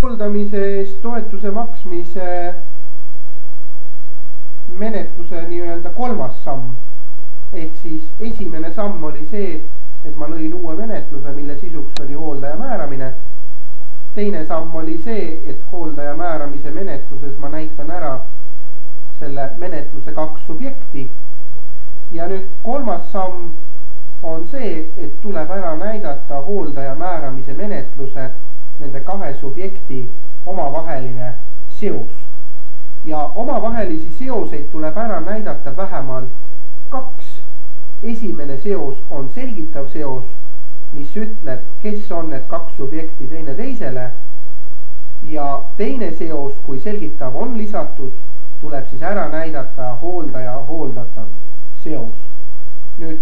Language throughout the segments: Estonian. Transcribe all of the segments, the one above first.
hooldamise eest toetuse maksmise menetluse nii-öelda kolmas samm. Ehk siis esimene samm oli see, et ma lõin uue menetluse, mille sisuks oli hooldaja määramine. Teine samm oli see, et hooldaja määramise menetluses ma näitan ära selle menetluse 2 subjekti. Ja nüüd kolmas samm on see, et tuleb ära näidata hooldaja määramise menetluse nende 2 subjekti omavaheline seos. Ja omavahelisi seoseid tuleb ära näidata vähemalt 2. Esimene seos on selgitav seos, mis ütleb, kes on need 2 subjekti teine teisele. Ja teine seos, kui selgitav on lisatud, tuleb siis ära näidata hooldaja hooldatav seos. Nüüd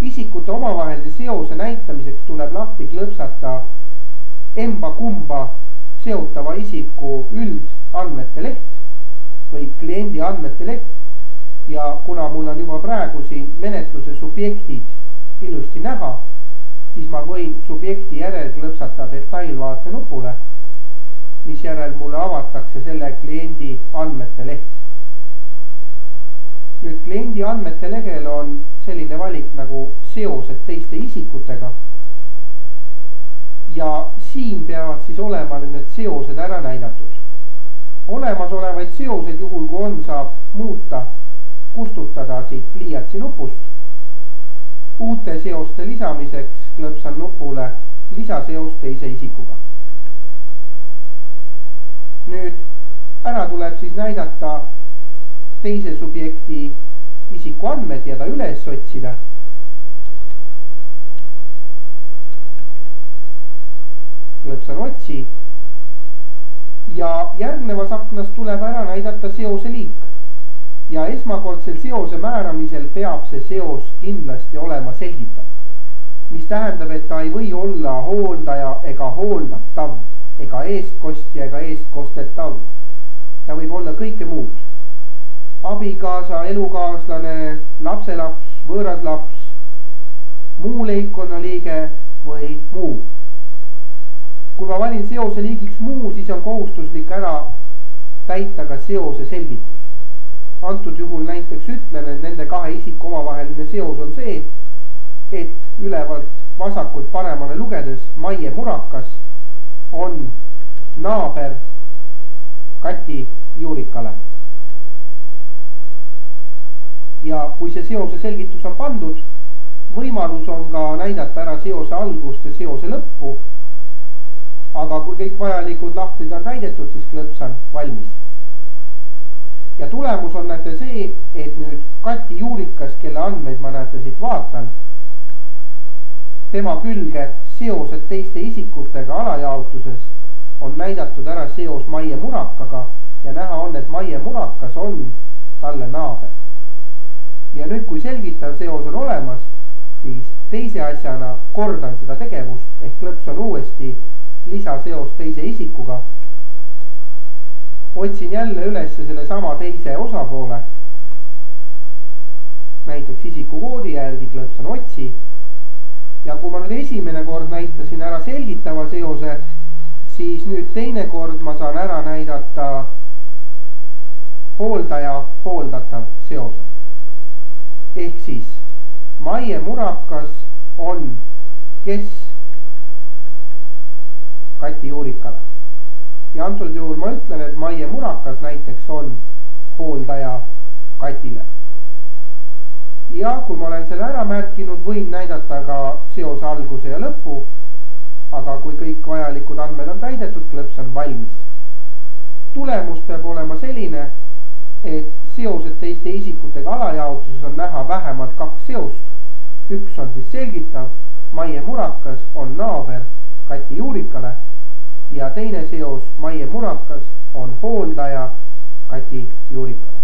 isikute omavahelise seose näitamiseks tuleb lahti klõpsata emba-kumba seotava isiku üldandmete leht või kliendi andmete leht. Ja kuna mul on juba praegu siin menetluse subjektid ilusti näha, siis ma võin subjekti järel klõpsata detailvaate nupule, mis järel mulle avatakse selle kliendi andmete leht. Nüüd kliendi andmete lehel on selline valik nagu seosed teiste isikutega. Ja siin peavad siis olema need seosed ära näidatud. Olemasolevaid seoseid juhul, kui on, saab muuta, kustutada siit pliiatsi nupust. Uute seoste lisamiseks klõpsan nupule lisaseos teise isikuga. Nüüd ära tuleb siis näidata teise subjekti isikuandmed ja ta üles otsida. Klõpsan otsi ja järgnevas aknas tuleb ära näidata seose liik. Ja esmakordsel seose määramisel peab see seos kindlasti olema selgitav, mis tähendab, et ta ei või olla hooldaja ega hooldatav, ega eestkostja ega eestkostetav. Ta võib olla kõike muud. Abikaasa, elukaaslane, lapselaps, võõraslaps, muu leibkonnaliige või muu. Kui ma valin seose liigiks muu, siis on kohustuslik ära täita ka seose selgitus. Antud juhul näiteks ütlen, et nende 2 isiku omavaheline seos on see, et ülevalt vasakult paremale lugedes Maie Murakas on naaber Kati Juurikale. Ja kui see seose selgitus on pandud, võimalus on ka näidata ära seose algust ja seose lõppu. Aga kui kõik vajalikud lahtrid on täidetud, siis klõpsan valmis. Ja tulemus on näete see, et nüüd Kati Juurikas, kelle andmeid ma näete siit vaatan, tema külge seosed teiste isikutega alajaotuses on näidatud ära seos Maie Murakaga ja näha on, et Maie Murakas on talle naaber. Ja nüüd, kui selgitav seos on olemas, siis teise asjana kordan seda tegevust ehk klõpsan uuesti lisaseos teise isikuga. Otsin jälle üles selle sama teise osapoole, näiteks isikukoodi järgi klõpsan otsi. Ja kui ma nüüd esimene kord näitasin ära selgitava seose, siis nüüd teine kord ma saan ära näidata hooldaja hooldatav seose. Ehk siis Maie Murakas on kes Kati Juurikale. Ja antud juhul ma ütlen, et Maie Murakas näiteks on hooldaja Katile. Ja kui ma olen selle ära märkinud, võin näidata ka seose alguse ja lõpu, aga kui kõik vajalikud andmed on täidetud, klõpsan valmis. Tulemus peab olema selline, et seosed teiste isikutega alajaotuses on näha vähemalt 2 seost. Üks on siis selgitav, Maie Murakas on naaber Kati Juurikale ja teine seos Maie Murakas on hooldaja Kati Juurikale.